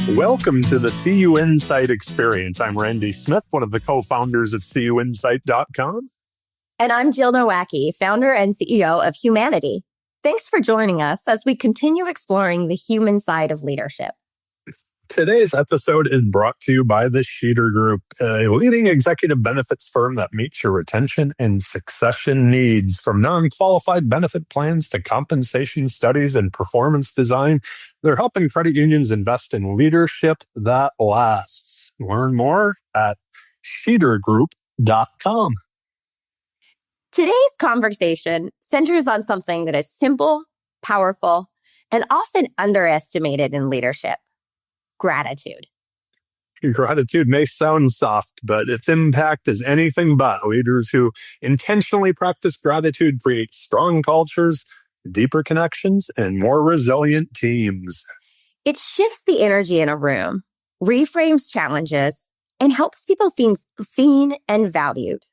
Welcome to the CUInsight Experience. I'm Randy Smith, one of the co-founders of CUInsight.com. And I'm Jill Nowacki, founder and CEO of Humanidei. Thanks for joining us as we continue exploring the human side of leadership. Today's episode is brought to you by the Sheeter Group, a leading executive benefits firm that meets your retention and succession needs. From non-qualified benefit plans to compensation studies and performance design, they're helping credit unions invest in leadership that lasts. Learn more at sheetergroup.com. Today's conversation centers on something that is simple, powerful, and often underestimated in leadership: gratitude. Gratitude may sound soft, but its impact is anything but. Leaders who intentionally practice gratitude create strong cultures, deeper connections, and more resilient teams. It shifts the energy in a room, reframes challenges, and helps people feel seen and valued.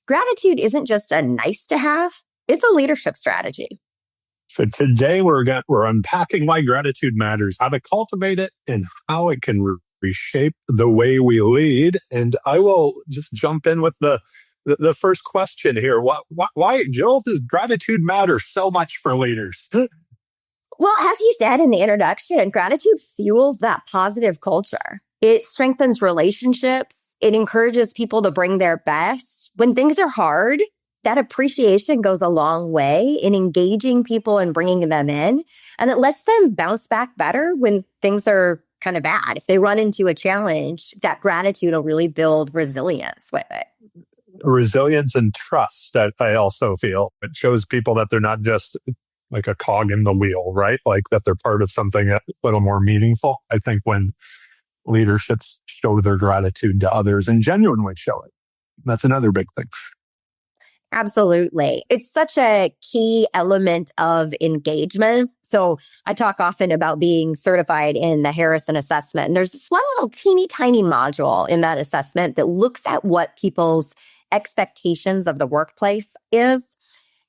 Gratitude isn't just a nice to have, it's a leadership strategy. So today we're unpacking why gratitude matters, how to cultivate it, and how it can reshape the way we lead. And I will just jump in with the first question here. Why, Jill, does gratitude matter so much for leaders? Well, as you said in the introduction, gratitude fuels that positive culture. It strengthens relationships. It encourages people to bring their best. When things are hard, that appreciation goes a long way in engaging people and bringing them in. And it lets them bounce back better when things are kind of bad. If they run into a challenge, that gratitude will really build resilience with it. Resilience and trust, that I also feel. It shows people that they're not just like a cog in the wheel, right? Like that they're part of something a little more meaningful. I think when leaderships show their gratitude to others and genuinely show it, that's another big thing. Absolutely. It's such a key element of engagement. So I talk often about being certified in the Harrison assessment. And there's this one little teeny tiny module in that assessment that looks at what people's expectations of the workplace is.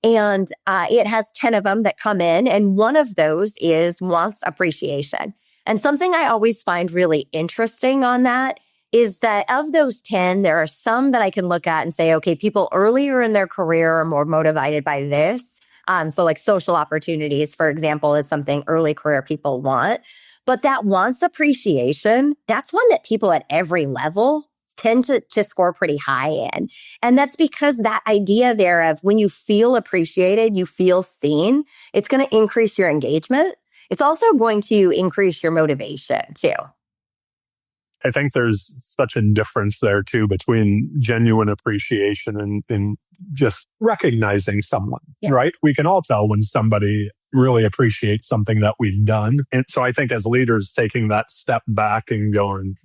And it has 10 of them that come in. And one of those is wants appreciation. And something I always find really interesting on that is that of those 10, there are some that I can look at and say, okay, people earlier in their career are more motivated by this. So like social opportunities, for example, is something early career people want. But that wants appreciation, that's one that people at every level tend to score pretty high in. And that's because that idea there of when you feel appreciated, you feel seen, it's going to increase your engagement. It's also going to increase your motivation too. I think there's such a difference there too between genuine appreciation and just recognizing someone, right? We can all tell when somebody really appreciates something that we've done. And so I think as leaders, taking that step back and going,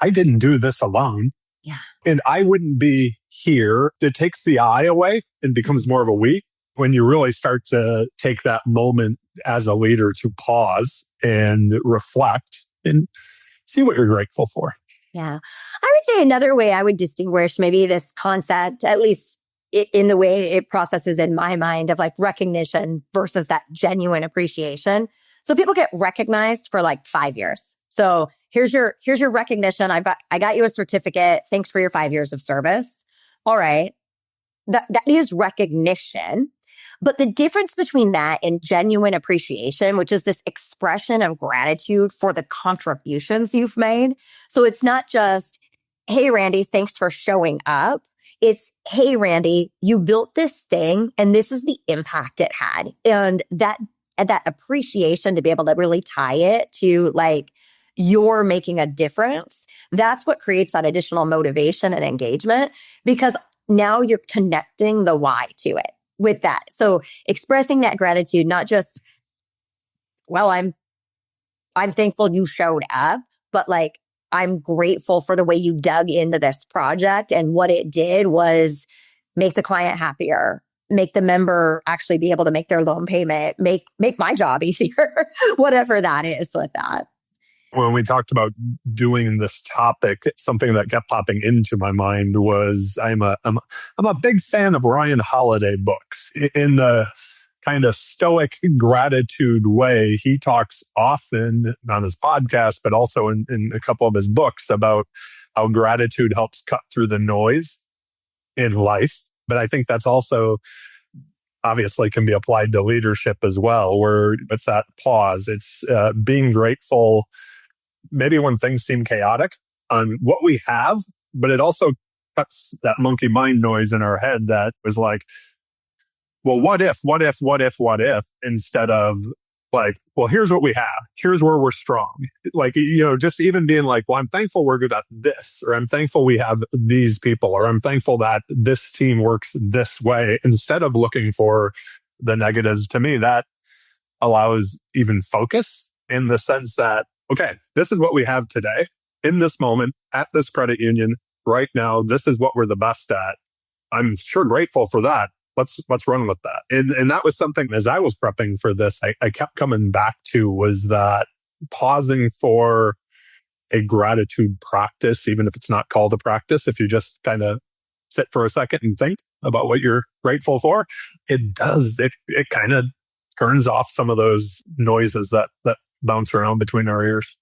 I didn't do this alone. Yeah. And I wouldn't be here. It takes the I away and becomes more of a we when you really start to take that moment as a leader to pause and reflect and see what you're grateful for. Yeah. I would say another way I would distinguish maybe this concept, at least in the way it processes in my mind, of like recognition versus that genuine appreciation. So people get recognized for like 5 years. So here's your recognition. I got you a certificate. Thanks for your 5 years of service. All right. That is recognition. But the difference between that and genuine appreciation, which is this expression of gratitude for the contributions you've made. So it's not just, hey, Randy, thanks for showing up. It's, hey, Randy, you built this thing and this is the impact it had. And that appreciation, to be able to really tie it to like, you're making a difference. That's what creates that additional motivation and engagement, because now you're connecting the why to it with that. So expressing that gratitude, not just, well, I'm thankful you showed up, but like, I'm grateful for the way you dug into this project, and what it did was make the client happier, make the member actually be able to make their loan payment, make my job easier, whatever that is with that. When we talked about doing this topic, something that kept popping into my mind was I'm a big fan of Ryan Holiday books. In the kind of stoic gratitude way. He talks often on his podcast, but also in a couple of his books about how gratitude helps cut through the noise in life. But I think that's also obviously can be applied to leadership as well, where it's that pause. It's being grateful, maybe when things seem chaotic, on what we have, but it also cuts that monkey mind noise in our head that was like, well, what if, instead of like, well, here's what we have. Here's where we're strong. Like, just even being like, well, I'm thankful we're good at this, or I'm thankful we have these people, or I'm thankful that this team works this way, instead of looking for the negatives. To me, that allows even focus, in the sense that, okay, this is what we have today in this moment at this credit union right now. This is what we're the best at. I'm sure grateful for that. Let's run with that. And that was something, as I was prepping for this, I kept coming back to, was that pausing for a gratitude practice, even if it's not called a practice, if you just kind of sit for a second and think about what you're grateful for, it kind of turns off some of those noises that bounce around between our ears.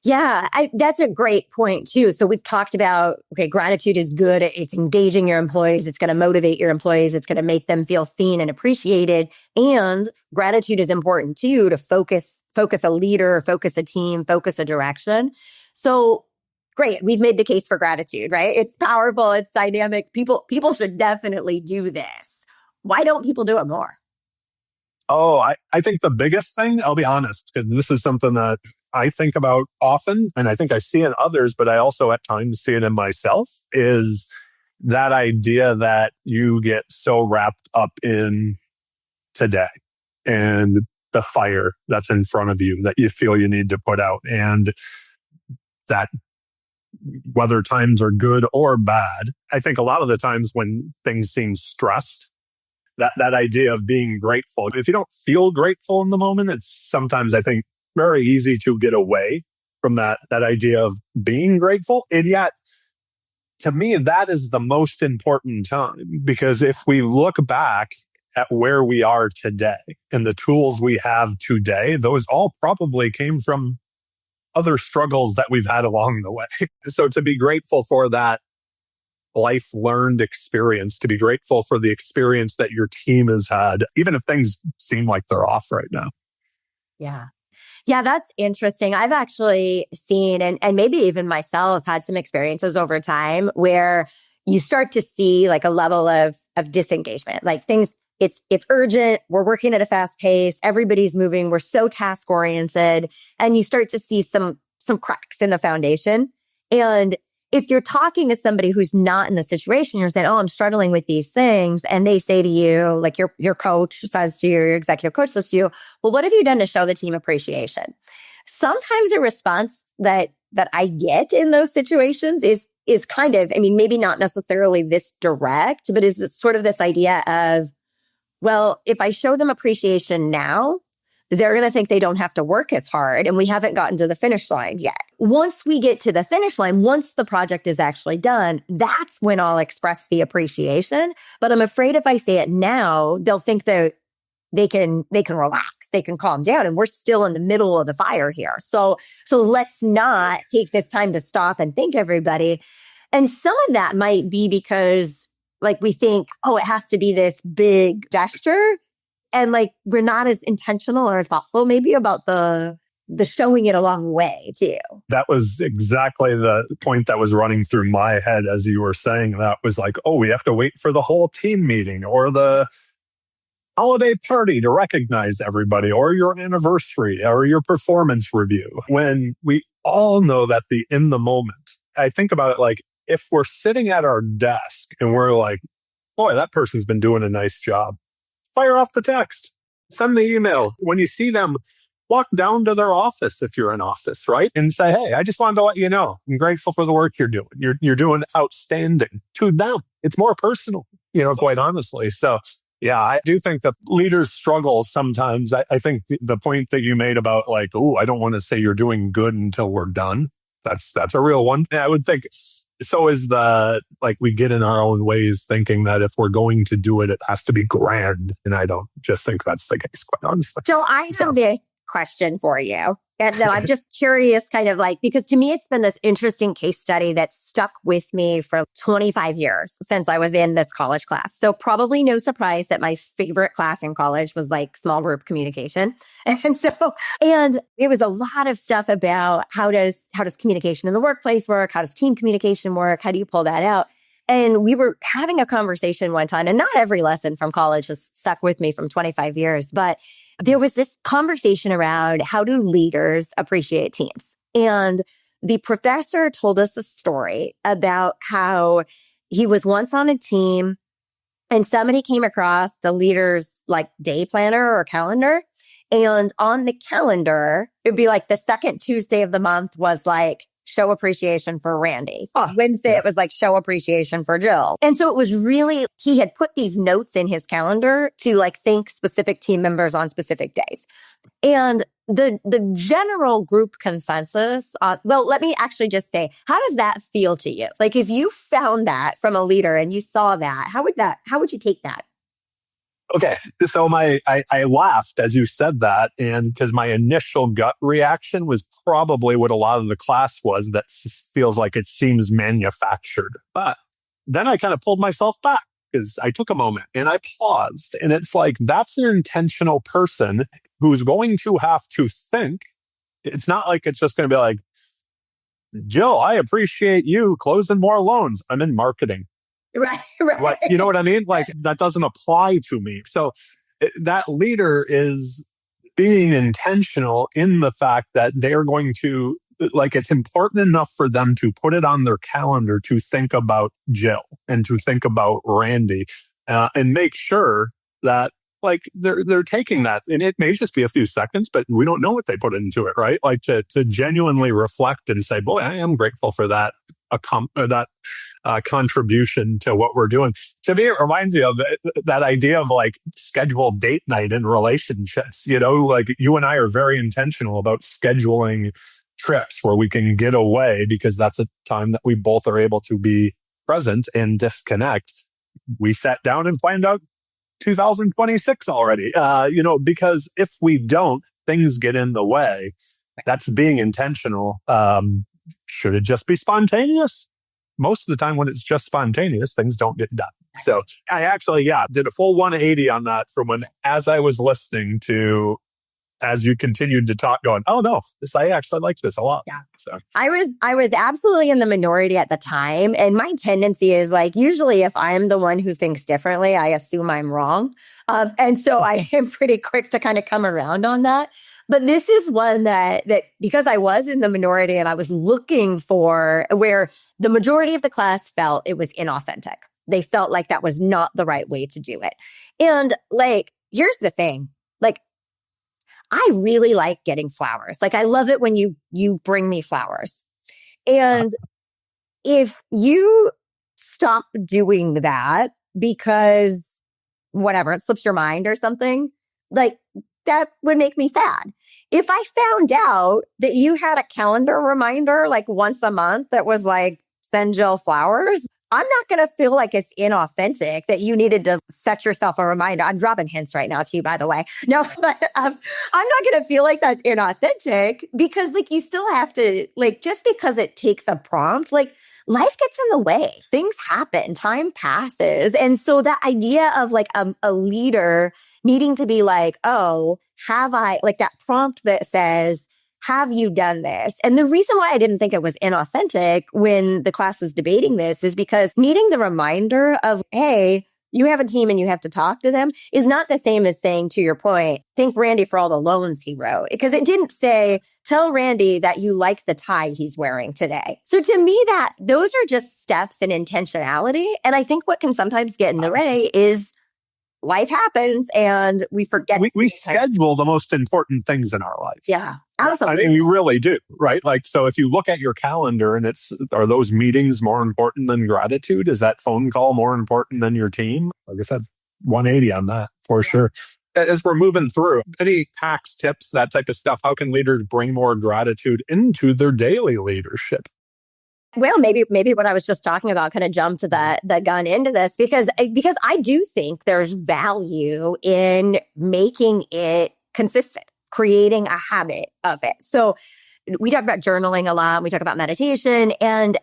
Yeah, that's a great point too. So we've talked about, okay, gratitude is good. It's engaging your employees. It's going to motivate your employees. It's going to make them feel seen and appreciated. And gratitude is important too, to focus a leader, focus a team, focus a direction. So great. We've made the case for gratitude, right? It's powerful. It's dynamic. People should definitely do this. Why don't people do it more? Oh, I think the biggest thing, I'll be honest, because this is something that I think about often, and I think I see in others, but I also at times see it in myself, is that idea that you get so wrapped up in today and the fire that's in front of you that you feel you need to put out. And that whether times are good or bad, I think a lot of the times when things seem stressed, that idea of being grateful, if you don't feel grateful in the moment, it's sometimes, I think, very easy to get away from that idea of being grateful. And yet, to me, that is the most important time, because if we look back at where we are today and the tools we have today, those all probably came from other struggles that we've had along the way. So to be grateful for that life learned experience, to be grateful for the experience that your team has had, even if things seem like they're off right now. Yeah. Yeah, that's interesting. I've actually seen, and maybe even myself, had some experiences over time where you start to see like a level of disengagement, like things, it's urgent. We're working at a fast pace. Everybody's moving. We're so task oriented, and you start to see some cracks in the foundation. And if you're talking to somebody who's not in the situation, you're saying, oh, I'm struggling with these things. And they say to you, like your coach says to you, your executive coach says to you, well, what have you done to show the team appreciation? Sometimes a response that I get in those situations is kind of, I mean, maybe not necessarily this direct, but is sort of this idea of, well, if I show them appreciation now, they're going to think they don't have to work as hard, and we haven't gotten to the finish line yet. Once we get to the finish line, once the project is actually done, that's when I'll express the appreciation. But I'm afraid if I say it now, they'll think that they can relax, they can calm down, and we're still in the middle of the fire here. So let's not take this time to stop and thank everybody. And some of that might be because like we think, oh, it has to be this big gesture. And like, we're not as intentional or thoughtful maybe about the showing it along the way too. That was exactly the point that was running through my head as you were saying that. Was like, oh, we have to wait for the whole team meeting or the holiday party to recognize everybody, or your anniversary or your performance review, when we all know that in the moment. I think about it like, if we're sitting at our desk and we're like, boy, that person's been doing a nice job, fire off the text, send the email. When you see them, walk down to their office if you're in office, right? And say, hey, I just wanted to let you know, I'm grateful for the work you're doing. You're doing outstanding to them. It's more personal, quite honestly. So yeah, I do think that leaders struggle sometimes. I think the point that you made about like, oh, I don't want to say you're doing good until we're done. That's a real one. I would think So is like we get in our own ways thinking that if we're going to do it, it has to be grand. And I don't just think that's the case, quite honestly. So I have a question for you. And no, I'm just curious, kind of like, because to me, it's been this interesting case study that stuck with me for 25 years since I was in this college class. So probably no surprise that my favorite class in college was like small group communication. And it was a lot of stuff about how does communication in the workplace work? How does team communication work? How do you pull that out? And we were having a conversation one time, and not every lesson from college has stuck with me from 25 years, but there was this conversation around how do leaders appreciate teams? And the professor told us a story about how he was once on a team and somebody came across the leader's like day planner or calendar. And on the calendar, it'd be like the second Tuesday of the month was like, show appreciation for Randy. Wednesday, it was like show appreciation for Jill. And so it was really, he had put these notes in his calendar to like thank specific team members on specific days. And the general group consensus, well, let me actually just say, how does that feel to you? Like if you found that from a leader and you saw that, how would you take that? Okay. So I laughed as you said that. And because my initial gut reaction was probably what a lot of the class was, that feels like it seems manufactured. But then I kind of pulled myself back because I took a moment and I paused. And it's like, that's an intentional person who's going to have to think. It's not like it's just going to be like, Jill, I appreciate you closing more loans. I'm in marketing. Right. What, you know what I mean? Like that doesn't apply to me. So that leader is being intentional in the fact that they are going to, like, it's important enough for them to put it on their calendar to think about Jill and to think about Randy and make sure that like they're taking that, and it may just be a few seconds, but we don't know what they put into it, right? Like to genuinely reflect and say, boy, I am grateful for that contribution to what we're doing. To me, it reminds me of that idea of like scheduled date night in relationships. You know, like you and I are very intentional about scheduling trips where we can get away because that's a time that we both are able to be present and disconnect. We sat down and planned out 2026 already, because if we don't, things get in the way. That's being intentional. Should it just be spontaneous? Most of the time when it's just spontaneous, things don't get done. So I actually, did a full 180 on that from as I was listening to, as you continued to talk, going, oh no, I actually liked this a lot. Yeah. So I was absolutely in the minority at the time. And my tendency is like, usually if I'm the one who thinks differently, I assume I'm wrong. And so I am pretty quick to kind of come around on that. But this is one that because I was in the minority and I was looking for where the majority of the class felt it was inauthentic. They felt like that was not the right way to do it. And like, here's the thing, like, I really like getting flowers. Like, I love it when you bring me flowers. And if you stop doing that because whatever, it slips your mind or something, like that would make me sad. If I found out that you had a calendar reminder like once a month that was like, send Jill flowers, I'm not going to feel like it's inauthentic that you needed to set yourself a reminder. I'm dropping hints right now to you, by the way. No, but I'm not going to feel like that's inauthentic because like you still have to, like, just because it takes a prompt, like life gets in the way. Things happen, time passes. And so that idea of like a leader needing to be like, oh, have I, like that prompt that says, have you done this? And the reason why I didn't think it was inauthentic when the class was debating this is because needing the reminder of, hey, you have a team and you have to talk to them is not the same as saying, to your point, thank Randy for all the loans he wrote. Because it didn't say, tell Randy that you like the tie he's wearing today. So to me, that those are just steps in intentionality. And I think what can sometimes get in the way is life happens and we forget. We schedule the most important things in our life. Yeah, absolutely. I mean, we really do, right? Like, so if you look at your calendar and are those meetings more important than gratitude? Is that phone call more important than your team? Like I said, 180 on that for sure. As we're moving through, any hacks, tips, that type of stuff, how can leaders bring more gratitude into their daily leadership? Well, maybe what I was just talking about kind of jumped the gun into this because I do think there's value in making it consistent, creating a habit of it. So we talk about journaling a lot. We talk about meditation, and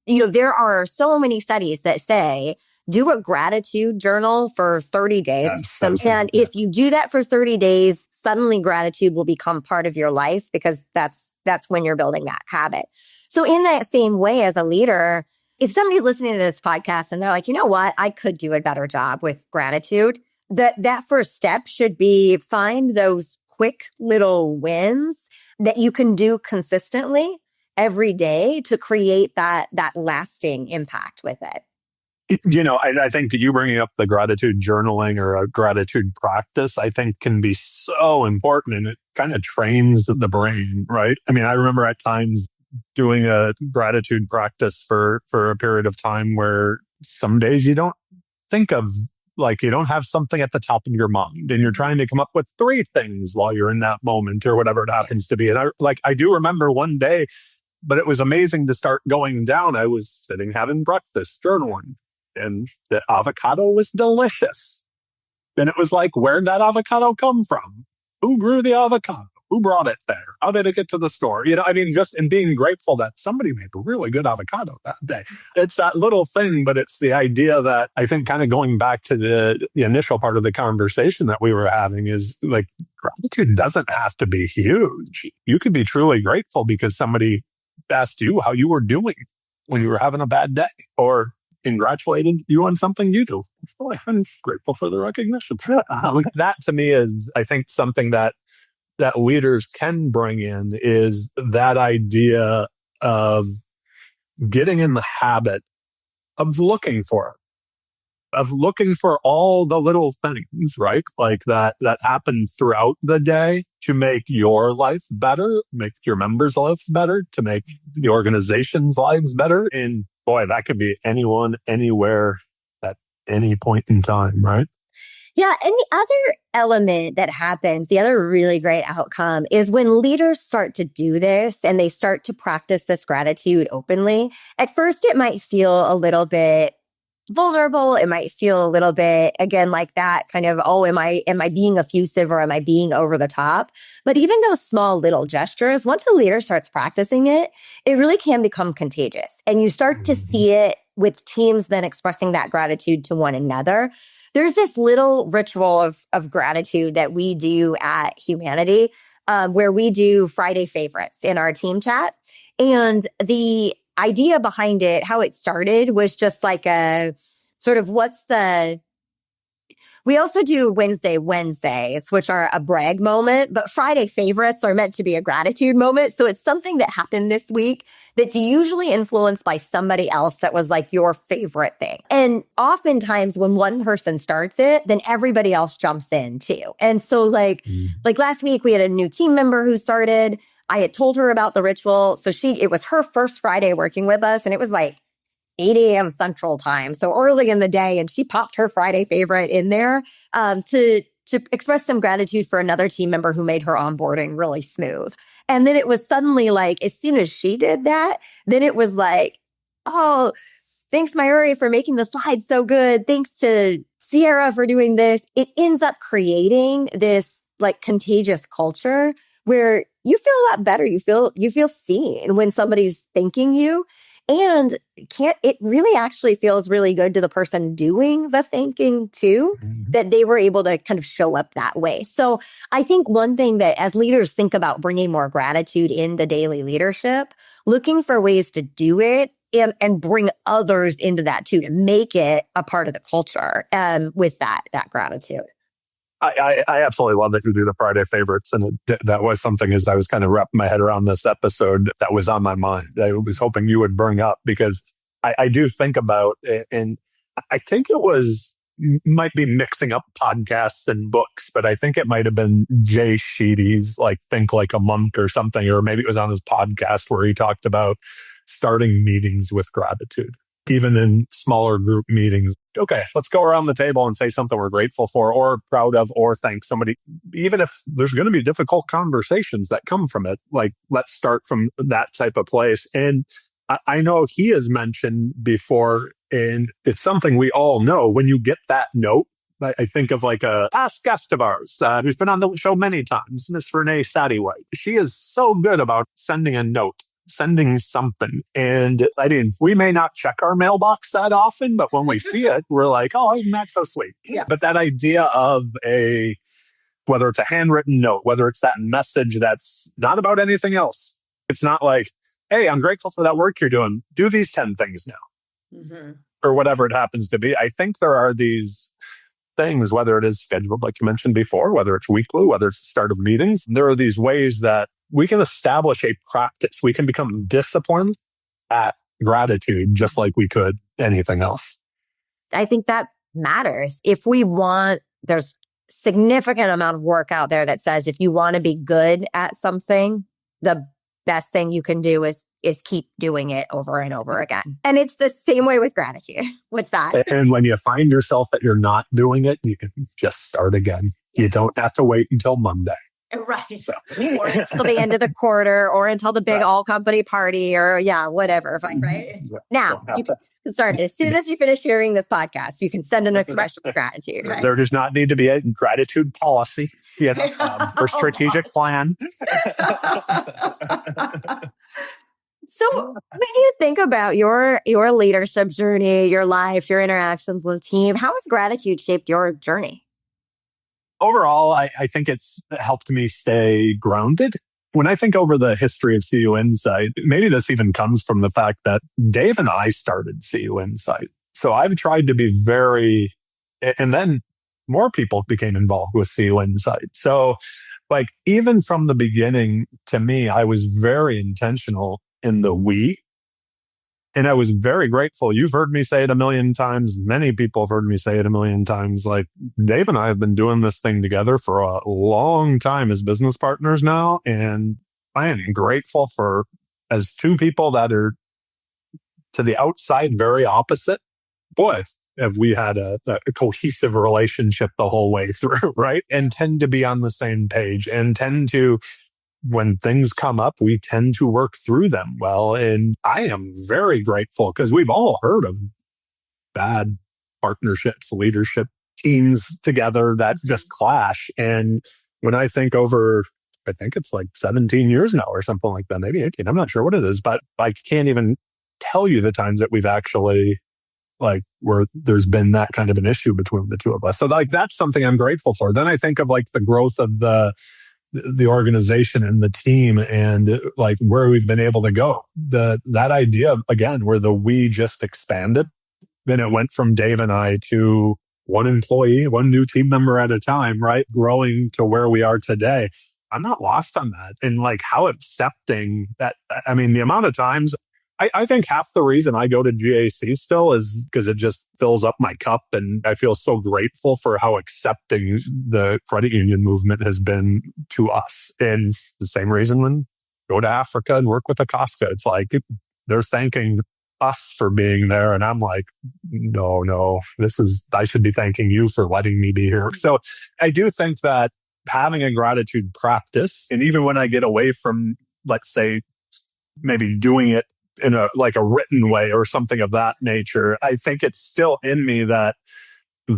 there are so many studies that say do a gratitude journal for 30 days. And if you do that for 30 days, suddenly gratitude will become part of your life because that's when you're building that habit. So in that same way, as a leader, if somebody's listening to this podcast and they're like, you know what, I could do a better job with gratitude, that first step should be find those quick little wins that you can do consistently every day to create that lasting impact with it. I think you bringing up the gratitude journaling or a gratitude practice, I think can be so important, and it kind of trains the brain, right? I mean, I remember at times doing a gratitude practice for a period of time where some days you don't think of, like, you don't have something at the top of your mind and you're trying to come up with 3 things while you're in that moment or whatever it happens to be. And I do remember one day, but it was amazing to start going down. I was sitting having breakfast, journaling, and the avocado was delicious. And it was like, where'd that avocado come from? Who grew the avocado? Who brought it there? How did it get to the store? Just in being grateful that somebody made a really good avocado that day. It's that little thing, but it's the idea that I think kind of going back to the initial part of the conversation that we were having is like, gratitude doesn't have to be huge. You could be truly grateful because somebody asked you how you were doing when you were having a bad day, or congratulated you on something you do. Well, I'm grateful for the recognition. That to me is, I think, something that leaders can bring in, is that idea of getting in the habit of looking for it, of looking for all the little things, right? Like that happen throughout the day to make your life better, make your members' lives better, to make the organization's lives better. And boy, that could be anyone, anywhere, at any point in time, right? Yeah. And the other element that happens, the other really great outcome is when leaders start to do this and they start to practice this gratitude openly. At first, it might feel a little bit vulnerable. It might feel a little bit, again, like that kind of, oh, am I being effusive or am I being over the top? But even those small little gestures, once a leader starts practicing it, it really can become contagious. And you start to see it with teams then expressing that gratitude to one another. There's this little ritual of gratitude that we do at Humanidei, where we do Friday favorites in our team chat. And the idea behind it, how it started, was just like a sort of we also do Wednesdays, which are a brag moment, but Friday favorites are meant to be a gratitude moment. So it's something that happened this week that's usually influenced by somebody else that was like your favorite thing. And oftentimes when one person starts it, then everybody else jumps in too. And so like last week, we had a new team member who started. I had told her about the ritual. So it was her first Friday working with us, and it was like 8 a.m. Central Time, so early in the day, and she popped her Friday favorite in there to express some gratitude for another team member who made her onboarding really smooth. And then it was suddenly like, as soon as she did that, then it was like, oh, thanks, Mayuri, for making the slides so good. Thanks to Sierra for doing this. It ends up creating this like contagious culture where you feel a lot better. You feel seen when somebody's thanking you. And it really actually feels really good to the person doing the thanking too, that they were able to kind of show up that way. So I think one thing that as leaders think about bringing more gratitude into daily leadership, looking for ways to do it and bring others into that too, to make it a part of the culture with that gratitude. I absolutely love that you do the Friday favorites. And that was something, as I was kind of wrapping my head around this episode, that was on my mind. I was hoping you would bring up, because I do think about it, and I think might be mixing up podcasts and books, but I think it might have been Jay Sheedy's like Think Like a Monk or something, or maybe it was on his podcast where he talked about starting meetings with gratitude. Even in smaller group meetings, okay, let's go around the table and say something we're grateful for or proud of or thank somebody. Even if there's going to be difficult conversations that come from it, like let's start from that type of place. And I know he has mentioned before, and it's something we all know. When you get that note, I think of like a past guest of ours who's been on the show many times, Miss Renee Sattywhite. She is so good about sending a note, sending something. And I mean, we may not check our mailbox that often, but when we see it, we're like, oh, isn't that so sweet? Yeah. But that idea of whether it's a handwritten note, whether it's that message that's not about anything else. It's not like, hey, I'm grateful for that work you're doing. Do these 10 things now. Mm-hmm. Or whatever it happens to be. I think there are these things, whether it is scheduled, like you mentioned before, whether it's weekly, whether it's the start of meetings, there are these ways that we can establish a practice. We can become disciplined at gratitude, just like we could anything else. I think that matters. If we want, there's significant amount of work out there that says if you want to be good at something, the best thing you can do is keep doing it over and over again. And it's the same way with gratitude. What's that? And when you find yourself that you're not doing it, you can just start again. You don't have to wait until Monday. Right. So. Or until the end of the quarter, or until the big all company party, or whatever. Right? Yeah. Now, you can start as soon as you finish hearing this podcast, you can send an expression of gratitude. Right? There does not need to be a gratitude policy, or strategic plan. So when you think about your leadership journey, your life, your interactions with team, how has gratitude shaped your journey? Overall, I think it's helped me stay grounded. When I think over the history of CUInsight, maybe this even comes from the fact that Dave and I started CUInsight. So I've tried to be and then more people became involved with CUInsight. So like even from the beginning, to me, I was very intentional in the we. And I was very grateful. You've heard me say it a million times. Many people have heard me say it a million times. Like Dave and I have been doing this thing together for a long time as business partners now. And I am grateful for, as two people that are to the outside very opposite, boy, have we had a cohesive relationship the whole way through, right? And tend to be on the same page and tend to, when things come up, we tend to work through them well. And I am very grateful because we've all heard of bad partnerships, leadership teams together that just clash. And when I think over, I think it's like 17 years now or something like that, maybe 18, I'm not sure what it is, but I can't even tell you the times that we've actually where there's been that kind of an issue between the two of us. So that's something I'm grateful for. Then I think of the growth of the organization and the team and where we've been able to go. That idea of, again, where we just expanded, then it went from Dave and I to one employee, one new team member at a time, right? Growing to where we are today. I'm not lost on that. And how accepting that, I mean, the amount of times I think half the reason I go to GAC still is because it just fills up my cup. And I feel so grateful for how accepting the credit union movement has been to us. And the same reason when I go to Africa and work with Acosta, it's they're thanking us for being there. And I'm like, no, I should be thanking you for letting me be here. So I do think that having a gratitude practice, and even when I get away from, let's say, maybe doing it in a written way or something of that nature, I think it's still in me that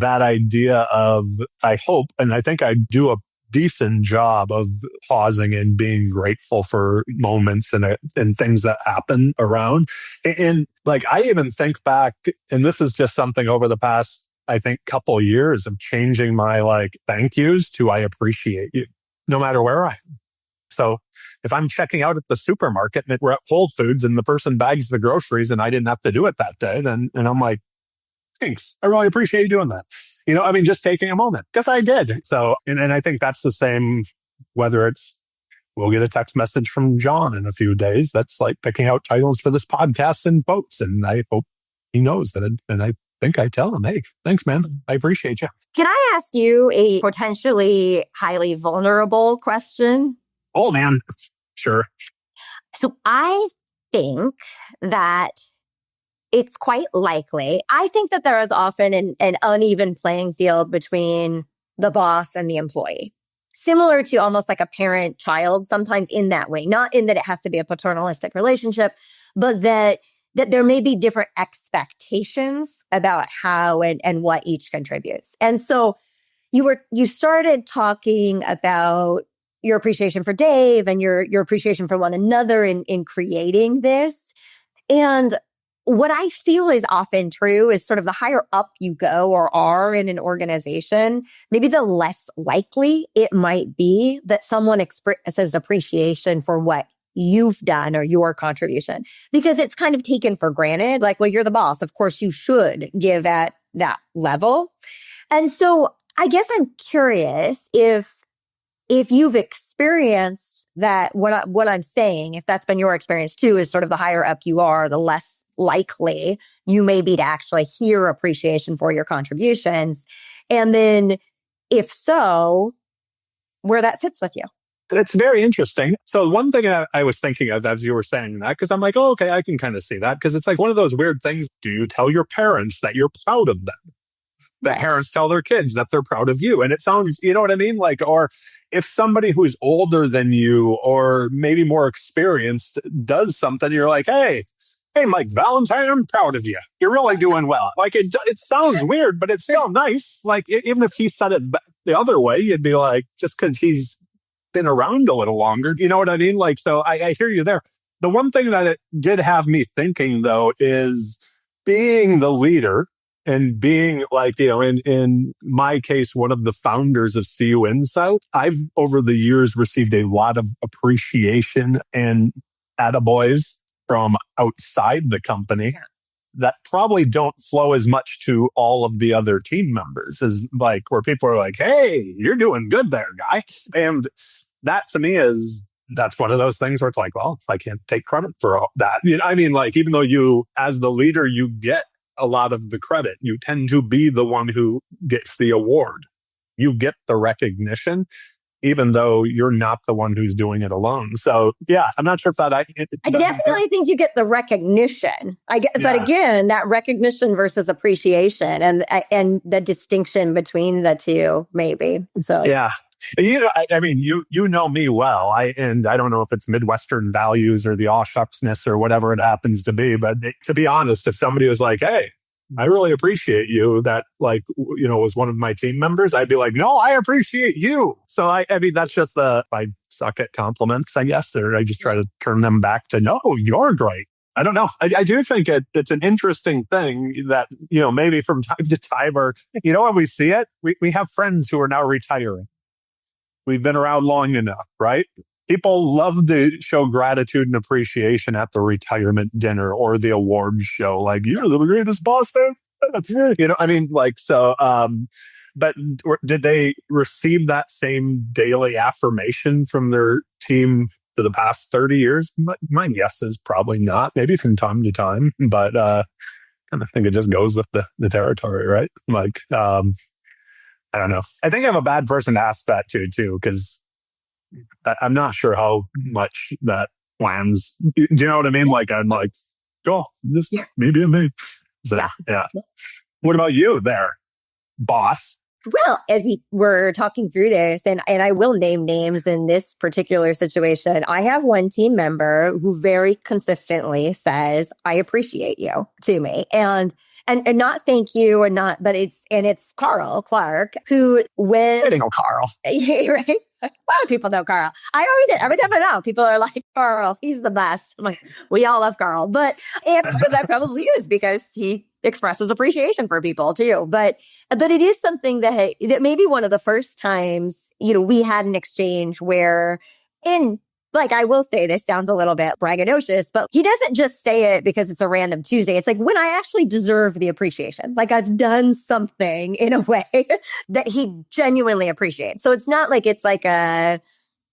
idea of, I hope, and I think I do a decent job of pausing and being grateful for moments and things that happen around. And I even think back, and this is just something over the past, I think, couple of years of changing my thank yous to I appreciate you, no matter where I am. So if I'm checking out at the supermarket and we're at Whole Foods and the person bags the groceries and I didn't have to do it that day, and I'm like, thanks, I really appreciate you doing that. Just taking a moment because I did. So, and I think that's the same, whether it's, we'll get a text message from John in a few days. That's picking out titles for this podcast and quotes. And I hope he knows that. And I think I tell him, hey, thanks, man. I appreciate you. Can I ask you a potentially highly vulnerable question? Oh, man. Sure. So I think that it's quite likely. I think that there is often an uneven playing field between the boss and the employee. Similar to almost like a parent-child, sometimes in that way. Not in that it has to be a paternalistic relationship, but that there may be different expectations about how and what each contributes. And so you started talking about your appreciation for Dave and your appreciation for one another in creating this. And what I feel is often true is sort of the higher up you go or are in an organization, maybe the less likely it might be that someone expresses appreciation for what you've done or your contribution, because it's kind of taken for granted. Like, well, you're the boss. Of course, you should give at that level. And so I guess I'm curious if you've experienced that, what I'm saying, if that's been your experience too, is sort of the higher up you are, the less likely you may be to actually hear appreciation for your contributions. And then if so, where that sits with you. It's very interesting. So one thing I was thinking of as you were saying that, because I'm like, oh, okay, I can kind of see that. Because it's like one of those weird things. Do you tell your parents that you're proud of them? That parents tell their kids that they're proud of you. And it sounds, you know what I mean? Like, or if somebody who's older than you or maybe more experienced does something, you're like, hey, Mike Valentine, I'm proud of you. You're really doing well. Like, it sounds weird, but it's still nice. Like, even if he said it the other way, you'd be like, just because he's been around a little longer. You know what I mean? Like, so I hear you there. The one thing that it did have me thinking, though, is being the leader and being like, you know, in my case, one of the founders of CUInsight, I've over the years received a lot of appreciation and attaboys from outside the company that probably don't flow as much to all of the other team members, as like where people are like, hey, you're doing good there, guy. And that to me that's one of those things where it's like, well, I can't take credit for all that. You know, I mean, like, even though you, as the leader, you get a lot of the credit, you tend to be the one who gets the award. You get the recognition, even though you're not the one who's doing it alone. So, yeah, I'm not sure if that... I definitely think you get the recognition. I guess, but again, that recognition versus appreciation and the distinction between the two, maybe. So, yeah. You know, I mean, you know me well. I don't know if it's Midwestern values or the aw shucksness or whatever it happens to be. But to be honest, if somebody was like, hey, I really appreciate you, that, like, you know, was one of my team members, I'd be like, no, I appreciate you. So I mean, that's just I suck at compliments, I guess, or I just try to turn them back to, no, you're great. I don't know. I do think it's an interesting thing that, you know, maybe from time to time, or, you know, when we see it, we have friends who are now retiring. We've been around long enough, right? People love to show gratitude and appreciation at the retirement dinner or the award show. Like, you're the greatest boss there. You know, I mean, like, so, but did they receive that same daily affirmation from their team for the past 30 years? My guess is probably not, maybe from time to time, but I kind of think it just goes with the territory, right? Like, I don't know. I think I'm a bad person to ask that to, too, because I'm not sure how much that lands. Do you know what I mean? Like, I'm like, oh, this maybe it may. So, yeah. What about you there, boss? Well, as we were talking through this, and I will name names in this particular situation, I have one team member who very consistently says, I appreciate you to me. And not thank you, and not, but it's Carl Clark, who when... I didn't know Carl. Right? A lot of people know Carl. I always, every time I know, people are like, Carl, he's the best. I'm like, we all love Carl. But that probably is because he expresses appreciation for people too. But it is something that maybe one of the first times, you know, we had an exchange where like, I will say this sounds a little bit braggadocious, but he doesn't just say it because it's a random Tuesday. It's like, when I actually deserve the appreciation, like I've done something in a way that he genuinely appreciates. So it's not like it's like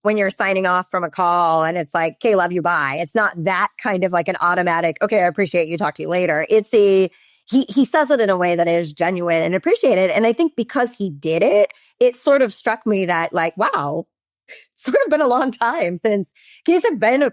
when you're signing off from a call and it's like, okay, love you, bye. It's not that kind of like an automatic, okay, I appreciate you, talk to you later. It's he says it in a way that is genuine and appreciated. And I think because he did it, it sort of struck me that, like, wow, sort of been a long time since he's been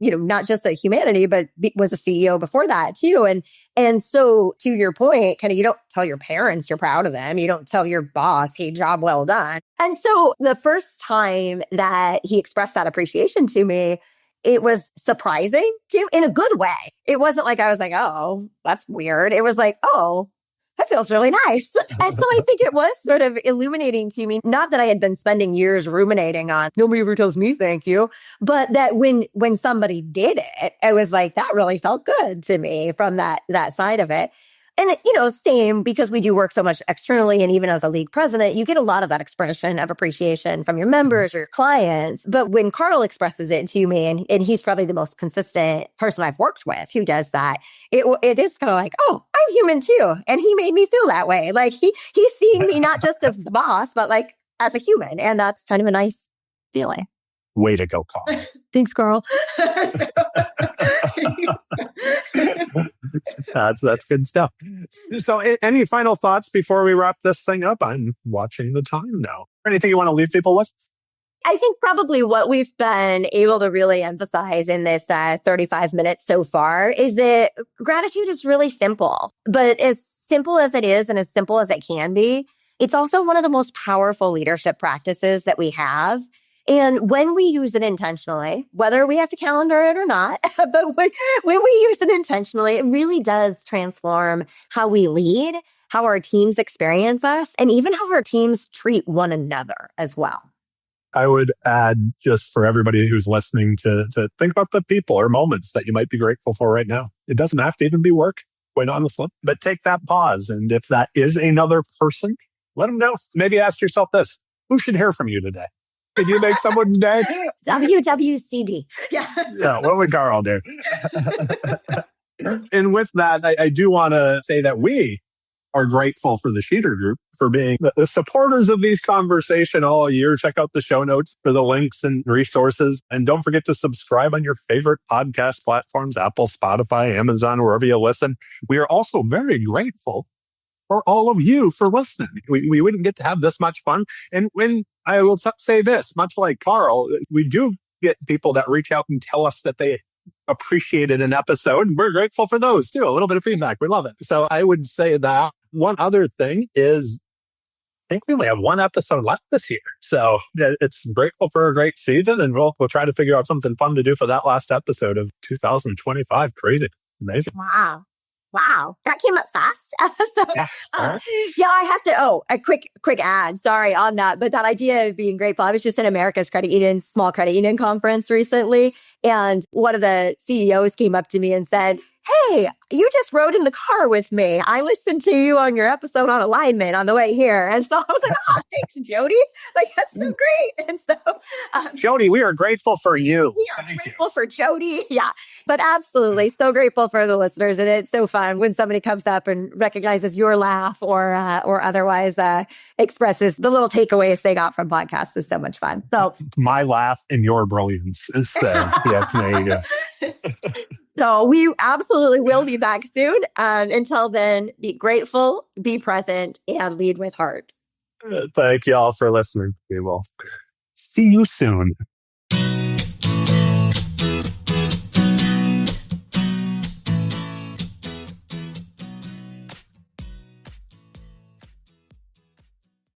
not just a Humanidei, but was a CEO before that too. And so to your point, kind of, you don't tell your parents you're proud of them. You don't tell your boss, hey, job well done. And so the first time that he expressed that appreciation to me, it was surprising in a good way. It wasn't like I was like, oh, that's weird. It was like, oh, that feels really nice. And so I think it was sort of illuminating to me, not that I had been spending years ruminating on, nobody ever tells me thank you, but that when somebody did it, it was like, that really felt good to me from that side of it. And, same because we do work so much externally. And even as a league president, you get a lot of that expression of appreciation from your members or your clients. But when Carl expresses it to me, and he's probably the most consistent person I've worked with who does that, it is kind of like, oh, I'm human too. And he made me feel that way. Like he's seeing me not just as the boss, but like as a human. And that's kind of a nice feeling. Way to go, Carl. Thanks, Carl. That's good stuff. So any final thoughts before we wrap this thing up? I'm watching the time now. Anything you want to leave people with? I think probably what we've been able to really emphasize in this 35 minutes so far is that gratitude is really simple, but as simple as it is and as simple as it can be, it's also one of the most powerful leadership practices that we have. And when we use it intentionally, whether we have to calendar it or not, but when we use it intentionally, it really does transform how we lead, how our teams experience us, and even how our teams treat one another as well. I would add, just for everybody who's listening, to think about the people or moments that you might be grateful for right now. It doesn't have to even be work, quite honestly, but take that pause. And if that is another person, let them know. Maybe ask yourself this: who should hear from you today? Can you make someone day? WWCD. Yeah, what would Carl do? And with that, I do want to say that we are grateful for the Sheeter Group for being the supporters of these conversations all year. Check out the show notes for the links and resources. And don't forget to subscribe on your favorite podcast platforms, Apple, Spotify, Amazon, wherever you listen. We are also very grateful for all of you for listening. We wouldn't get to have this much fun. And when I will say this, much like Carl, we do get people that reach out and tell us that they appreciated an episode. We're grateful for those too. A little bit of feedback. We love it. So I would say that one other thing is, I think we only have one episode left this year. So it's grateful for a great season, and we'll try to figure out something fun to do for that last episode of 2025. Crazy. Amazing. Wow. That came up fast. So, Yeah. I have to, a quick ad. Sorry on that. But that idea of being grateful. I was just in America's Small Credit Union Conference recently. And one of the CEOs came up to me and said, hey, you just rode in the car with me. I listened to you on your episode on alignment on the way here. And so I was like, oh, thanks, Jody. Like, that's so great. And so, Jody, we are grateful for you. We are grateful for Jody. Yeah, but absolutely. So grateful for the listeners. And it's so fun when somebody comes up and recognizes your laugh or otherwise expresses the little takeaways they got from podcasts. Is so much fun. So my laugh and your brilliance is there you go. So we absolutely will be back soon. Until then, be grateful, be present, and lead with heart. Thank you all for listening. We will see you soon.